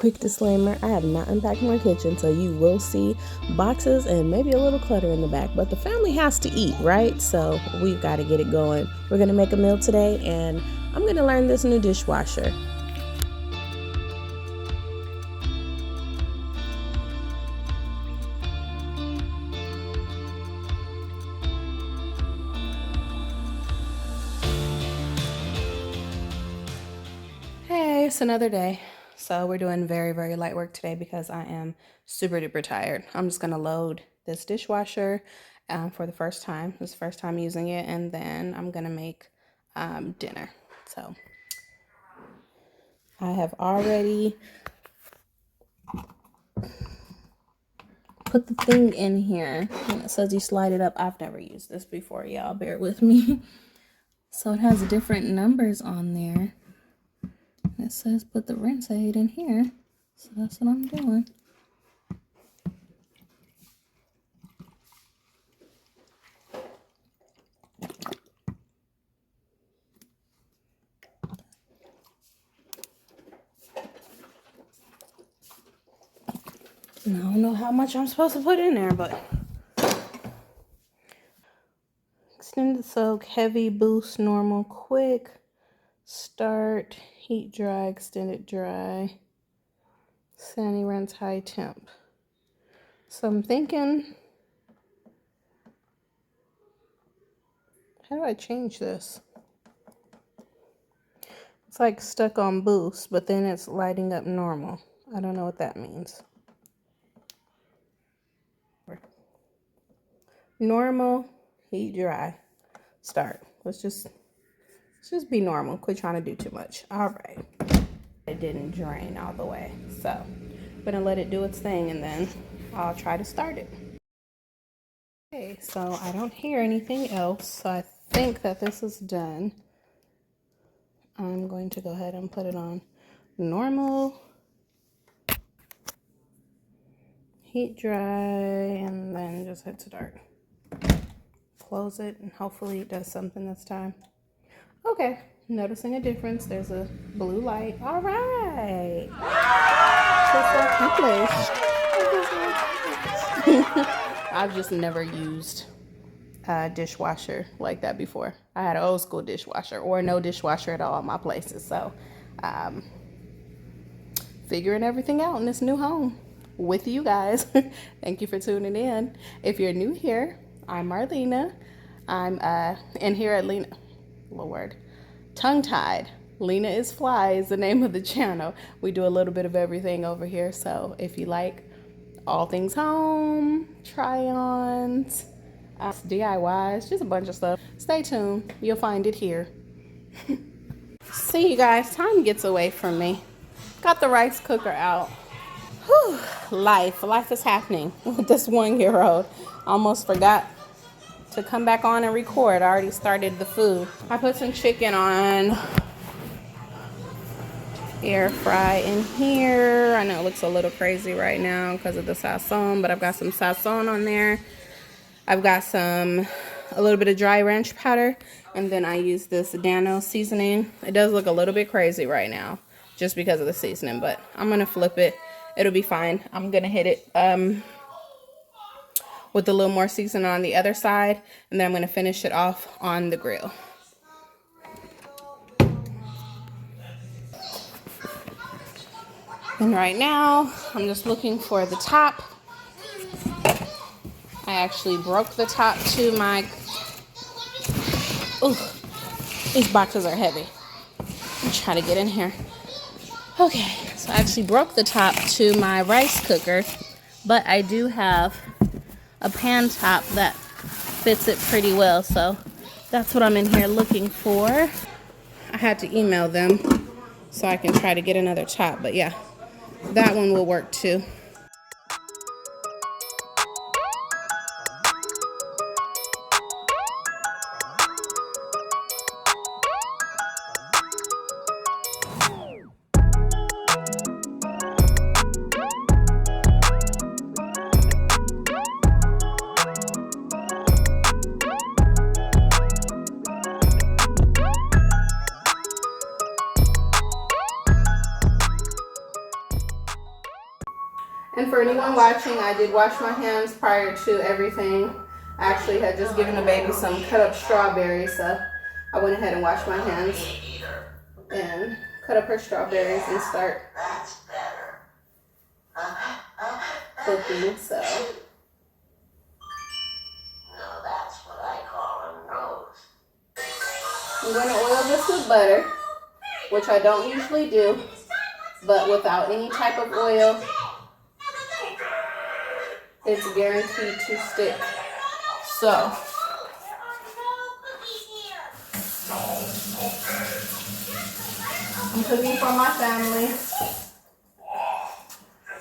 quick disclaimer, I have not unpacked my kitchen, so you will see boxes and maybe a little clutter in the back, but the family has to eat, right? So we've got to get it going. We're going to make a meal today, and I'm going to learn this new dishwasher. Hey, it's another day. So we're doing very, very light work today because I am super duper tired. I'm just gonna load this dishwasher for the first time. This is the first time using it, and then I'm gonna make dinner. So I have already put the thing in here, and it says you slide it up. I've never used this before, y'all. Bear with me. So it has different numbers on there. It says put the rinse aid in here, so that's what I'm doing. I don't know how much I'm supposed to put in there, but extended soak, heavy, boost, normal, quick, start, heat dry, extended dry, sandy rinse, high temp. So I'm thinking, how do I change this? It's like stuck on boost, but then it's lighting up normal. I don't know what that means. Normal, heat dry, start. Let's just be normal. Quit trying to do too much. All right. It didn't drain all the way, so I'm gonna let it do its thing, and then I'll try to start it. Okay, so I don't hear anything else, so I think that this is done. I'm going to go ahead and put it on normal, heat dry, and then just hit start. Close it, and hopefully it does something this time. Okay, noticing a difference. There's a blue light. All right. I've just never used a dishwasher like that before. I had an old school dishwasher or no dishwasher at all in my places. So figuring everything out in this new home with you guys. Thank you for tuning in. If you're new here, I'm Marlena. I'm in here at Lena. Lord, tongue-tied. Lena is Fly is the name of the channel. We do a little bit of everything over here. So if you like all things home, try-ons, DIYs, just a bunch of stuff, stay tuned. You'll find it here. See you guys, time gets away from me. Got the rice cooker out. Whew, life is happening with this 1-year-old. Almost forgot to come back on and record. I already started the food. I put some chicken on air fry in here. I know it looks a little crazy right now because of the sazon, but I've got some sazon on there. I've got a little bit of dry ranch powder, and then I use this Dano seasoning. It does look a little bit crazy right now just because of the seasoning, but I'm gonna flip it. It'll be fine. I'm gonna hit it with a little more seasoning on the other side, and then I'm gonna finish it off on the grill. And right now, I'm just looking for the top. I actually broke the top to my, ooh, these boxes are heavy. I'm trying to get in here. Okay, so I actually broke the top to my rice cooker, but I do have a pan top that fits it pretty well, so that's what I'm in here looking for. I had to email them so I can try to get another top, but yeah, that one will work too. And for anyone watching, I did wash my hands prior to everything. I actually had just given the baby some cut up strawberries, so I went ahead and washed my hands and cut up her strawberries and start cooking. So I'm going to oil this with butter, which I don't usually do, but without any type of oil, it's guaranteed to stick. So I'm cooking for my family.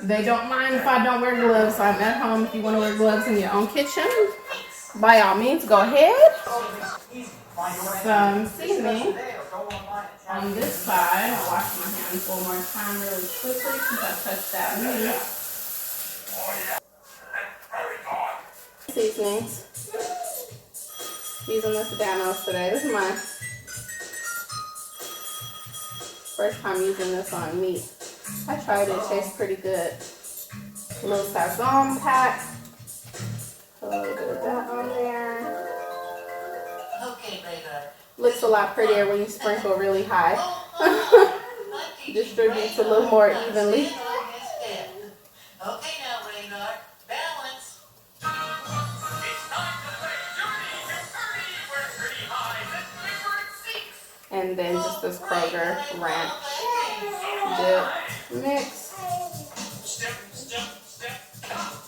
They don't mind if I don't wear gloves. I'm at home. If you want to wear gloves in your own kitchen, by all means, go ahead. Some seasoning on this side. I'll wash my hands one more time really quickly since I touched that meat. Seasonings. Using this Danos today. This is my first time using this on meat. I tried it. It tastes pretty good. A little sazon pack. Put a little bit of that on there. Okay, baby. Looks a lot prettier when you sprinkle really high. Distributes a little more evenly. Okay, now, Radar. Balance. And then just this Kroger ranch dip mix. Step, step, step,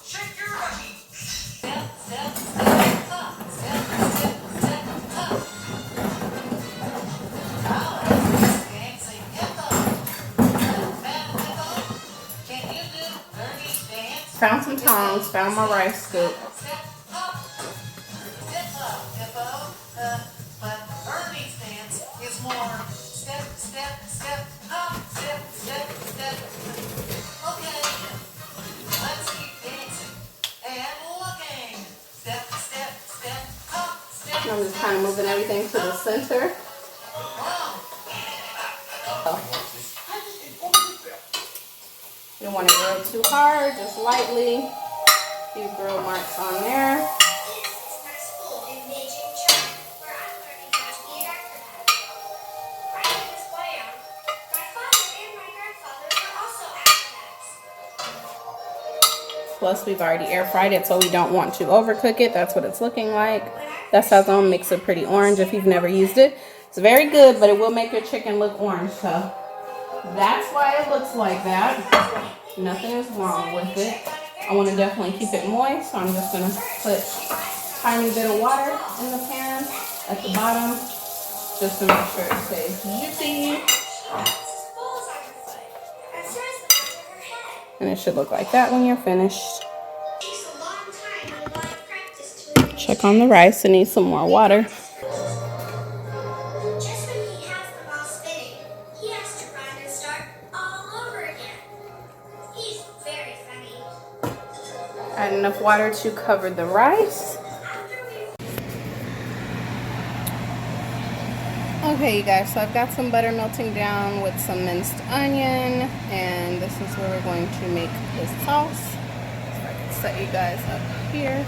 shake your body. Step, step, step, step, step, step, Found some tongs, found my rice scoop. I'm just kind of moving everything to the center. You don't want to grill too hard, just lightly. A few grill marks on there. Plus, we've already air fried it, so we don't want to overcook it. That's what it's looking like. That sazon makes it pretty orange if you've never used it. It's very good, but it will make your chicken look orange. So that's why it looks like that. Nothing is wrong with it. I want to definitely keep it moist, so I'm just going to put a tiny bit of water in the pan at the bottom just to make sure it stays juicy. And it should look like that when you're finished. Check on the rice. It needs some more water. Just when he has the ball spinning, he has to run and start all over again. He's very funny. Add enough water to cover the rice. Okay, you guys, so I've got some butter melting down with some minced onion, and this is where we're going to make this sauce. So I can set you guys up here.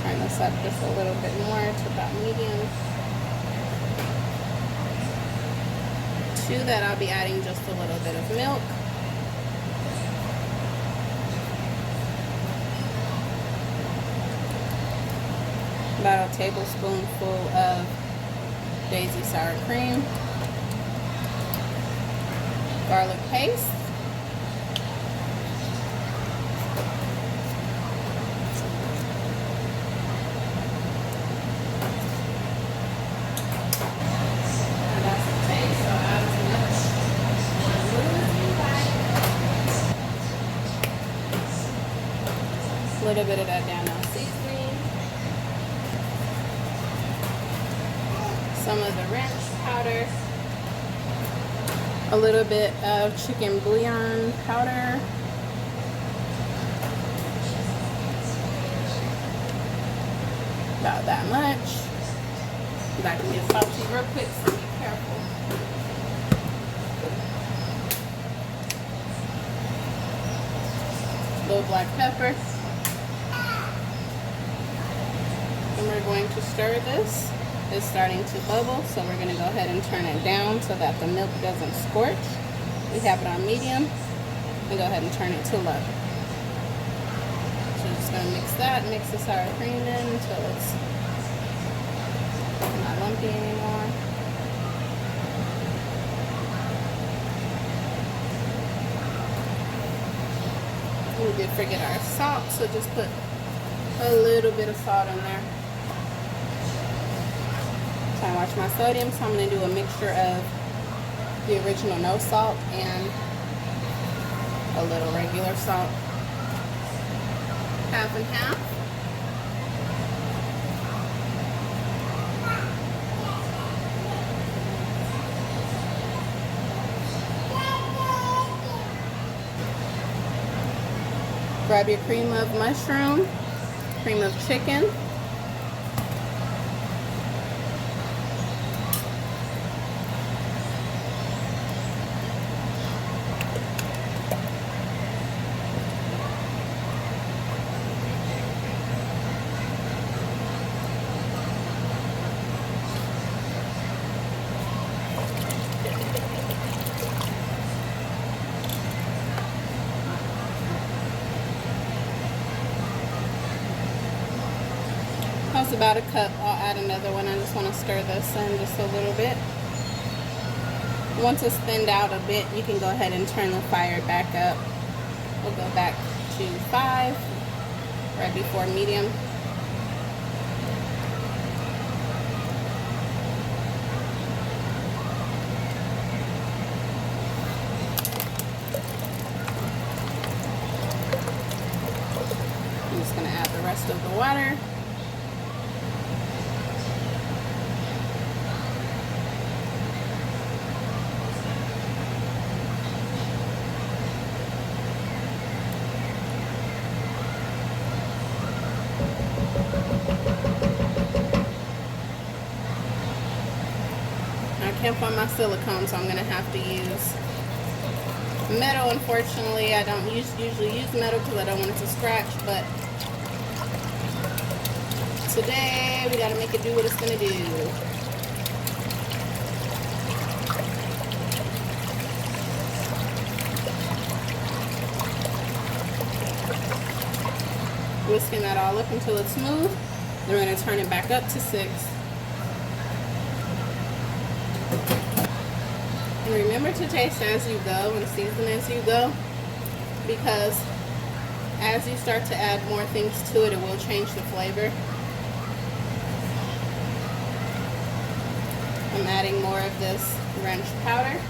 Turn this up just a little bit more to about medium. To that, I'll be adding just a little bit of milk. About a tablespoonful of Daisy sour cream. Garlic paste. A little bit of that Danos seasoning, some of the ranch powder, A little bit of chicken bouillon powder. About that much. That can get salty real quick, so be careful. Little black pepper. And we're going to stir this. It's starting to bubble, so we're going to go ahead and turn it down so that the milk doesn't scorch. We have it on medium. And go ahead and turn it to low. So we're just going to mix that, mix the sour cream in until it's not lumpy anymore. We did forget our salt, so just put a little bit of salt in there. Trying to watch my sodium, so I'm going to do a mixture of the original no salt and a little regular salt. Half and half. Grab your cream of mushroom, cream of chicken. That's about a cup. I'll add another one. I just want to stir this in just a little bit. Once it's thinned out a bit, you can go ahead and turn the fire back up. We'll go back to 5, right before medium. I'm just going to add the rest of the water. I can't find my silicone, so I'm going to have to use metal. Unfortunately, I don't usually use metal because I don't want it to scratch, but today we got to make it do what it's going to do. Whisking that all up until it's smooth. Then we're going to turn it back up to 6. And remember to taste as you go and season as you go, because as you start to add more things to it, it will change the flavor. I'm adding more of this ranch powder.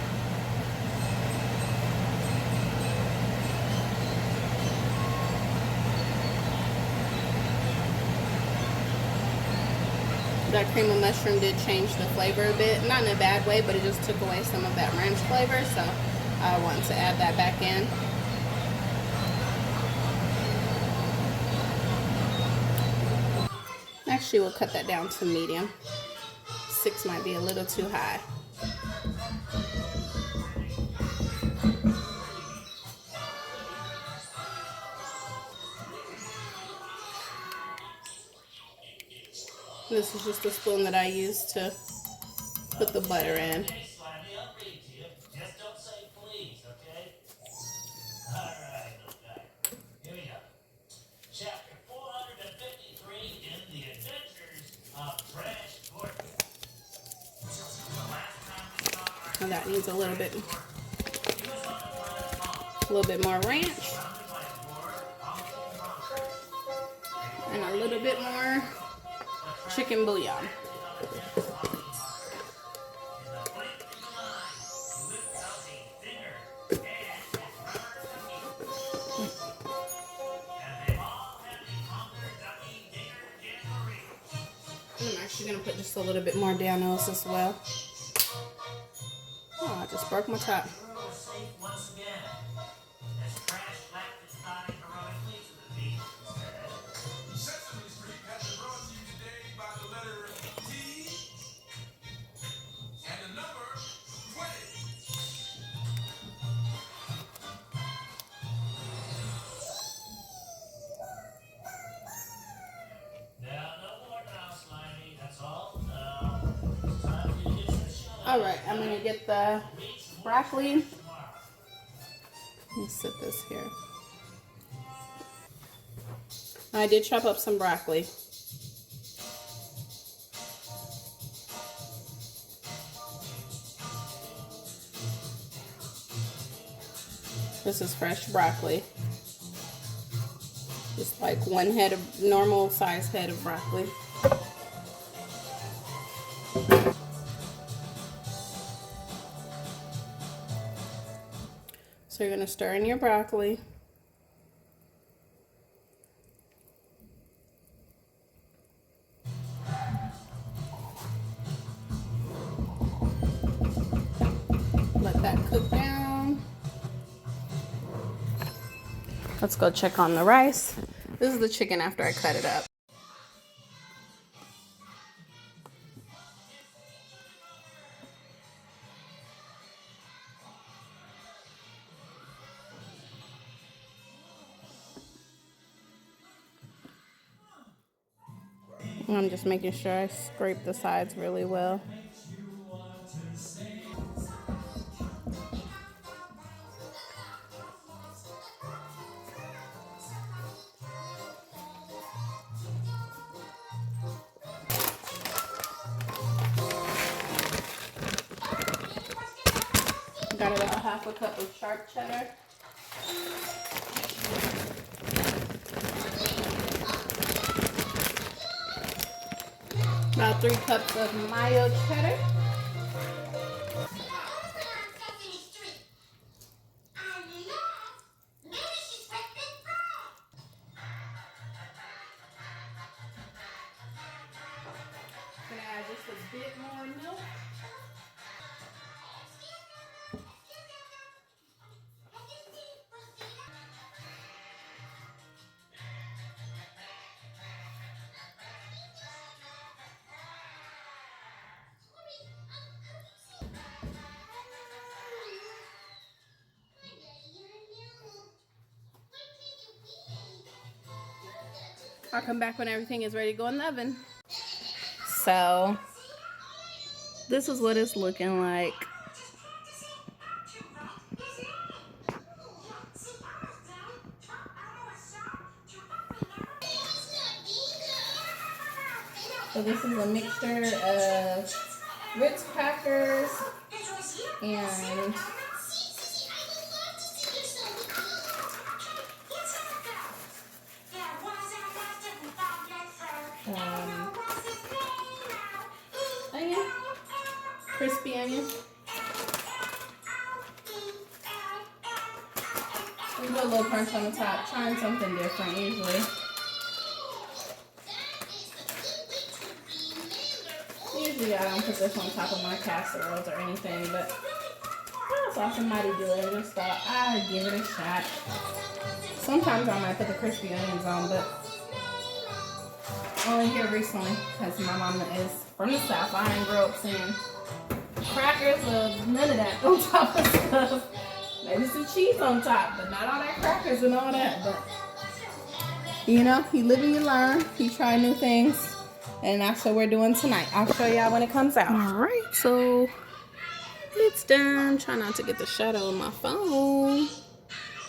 That cream of mushroom did change the flavor a bit. Not in a bad way, but it just took away some of that ranch flavor, so I want to add that back in. Actually, we'll cut that down to medium. 6 might be a little too high. This is just the spoon that I use to put the butter in. And that needs a little bit more ranch and a little bit more chicken bouillon. I'm actually going to put just a little bit more down as well. Oh, I just broke my top. All right, I'm gonna get the broccoli. Let me sit this here. I did chop up some broccoli. This is fresh broccoli. Just like one head of normal size head of broccoli. So you're gonna stir in your broccoli. Let that cook down. Let's go check on the rice. This is the chicken after I cut it up. I'm just making sure I scrape the sides really well. Got about half a cup of sharp cheddar. About 3 cups of mild cheddar. Gonna add just a bit more milk. I'll come back when everything is ready to go in the oven. So this is what it's looking like. So this is a mixture of Ritz crackers and onion, crispy onion. We put a little crunch on the top, trying something different usually. Usually I don't put this on top of my casseroles or anything, but I saw somebody do it and just thought I'd give it a shot. Sometimes I might put the crispy onions on, but only here recently because my mama is from the South. I ain't grow up seeing crackers or none of that on top of stuff. Maybe some cheese on top, but not all that crackers and all that. But you know, you live and you learn. You try new things. And that's what we're doing tonight. I'll show y'all when it comes out. All right, so it's done. Try not to get the shadow on my phone.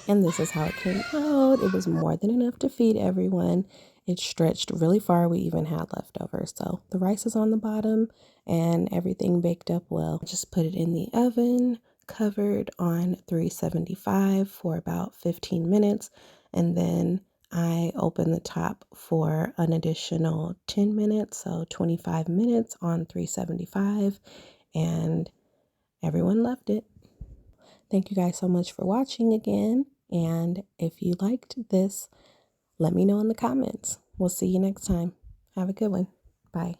And this is how it came out. It was more than enough to feed everyone. It stretched really far. We even had leftovers. So the rice is on the bottom and everything baked up well. Just put it in the oven, covered on 375 for about 15 minutes. And then I opened the top for an additional 10 minutes, so 25 minutes on 375, and everyone loved it. Thank you guys so much for watching again, and if you liked this, let me know in the comments. We'll see you next time. Have a good one. Bye.